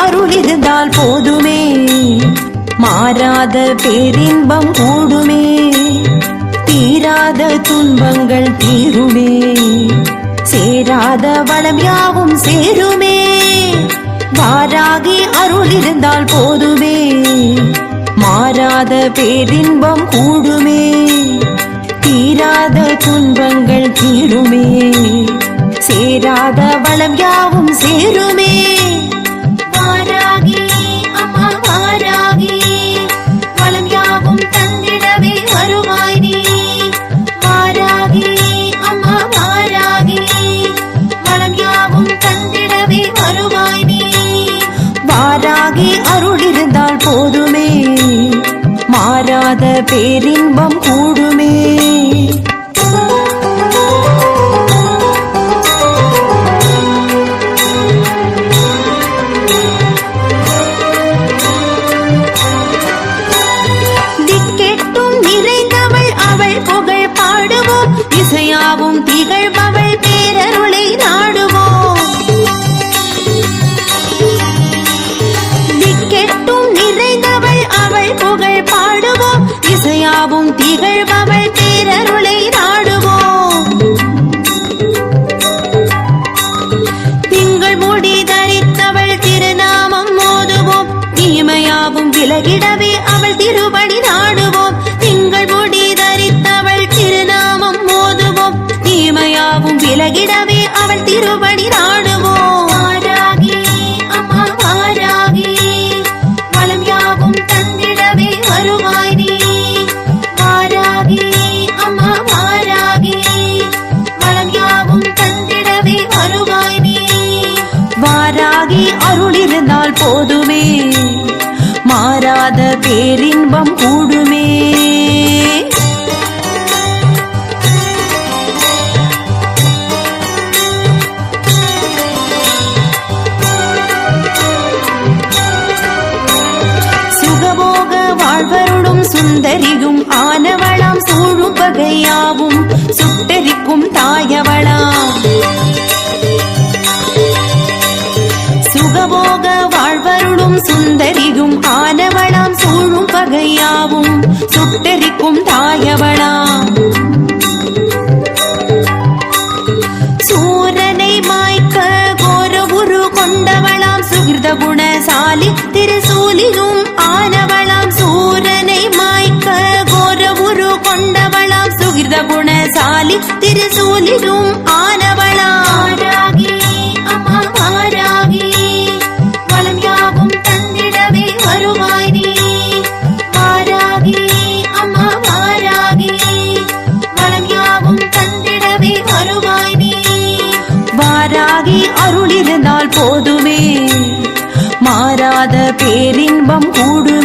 அருள் இருந்தால் போதுமே, மாறாத பேரின்பம் கூடுமே, தீராத துன்பங்கள் தீருமே, சேராத வளம் யாவும் சேருமே. வாராகி அருள் இருந்தால் போதுமே, மாறாத பேரின்பம் கூடுமே, தீராத துன்பங்கள் தீருமே, சேராத வளம் யாவும் சேருமே. வாராகி அம்மா வாராகி, வளம் யாவும் தந்திடவே வருவாய் நீ. வாராகி அம்மா வாராகி, வளம் யாவும் தந்திடவே வருவாய் நீ. வாராகி அருள் இருந்தால் போதுமே, மாறாத பேரின்பம் கூடுமே. திக்கெட்டும் நிறைந்தவள் அவள் புகழ் பாடுவோம், இசையாவும் திகழ்பவள் பேரருளை நாடுவோம். திக்கெட்டும் நிறைந்தவள் அவள் புகழ் பாடுவோம், இசையாவும் திகழ்பவள் பேரருளை நாடுவோம். திங்கள் முடி தரித்தவள் திருநாமம் மோதுவோம், தீமையாவும் விலகிடவே அவள் திருவடி நாடுவோம். திங்கள் முடி தரித்தவள் திருநாமம் மோதுவோம், தீமையாவும் விலகிடவே அவள் திருவடி நாடுவோம். வாராகி அம்மா வாராகி, வளம் யாவும் தந்திடவே வருவாய் நீ. வாராகி அம்மா வாராகி, வளம் யாவும் தந்திடவே வருவாய் நீ. வாராகி அருள் இருந்தால் போதுமே, மாறாத பேரின்பம் கூடுமே. சுகபோக வாழ்வருடும் சுந்தரியும் ஆனவளாம், சூழும் பகையாவும் சுட்டரிக்கும் தாயவளாம். சுகபோக வாழ்வருடும் சுந்தரியும் ஆனவளாம், சூழும் பகையாவும் சுட்டரிக்கும் தாயவளாம். சூரனை மாய்க்க கோர உரு கொண்டவளாம், சுகிர்த குணசாலி திருசூலியும் ஆனவளாம். சூரனை மாய்க்க கோர உரு கொண்டவளாம், சுகிர்த குணசாலி திருசூலியும் ஆனவளாம். வாராகி அம்மா வாராகி, வளம் யாவும் தந்திடவே வருவாய் நீ. வாராகி அம்மா வாராகி, வளம் யாவும் தந்திடவே வருவாய் நீ. வாராகி அருள் இருந்தால் போதுமே, மாறாத பேரின்பம் கூடு.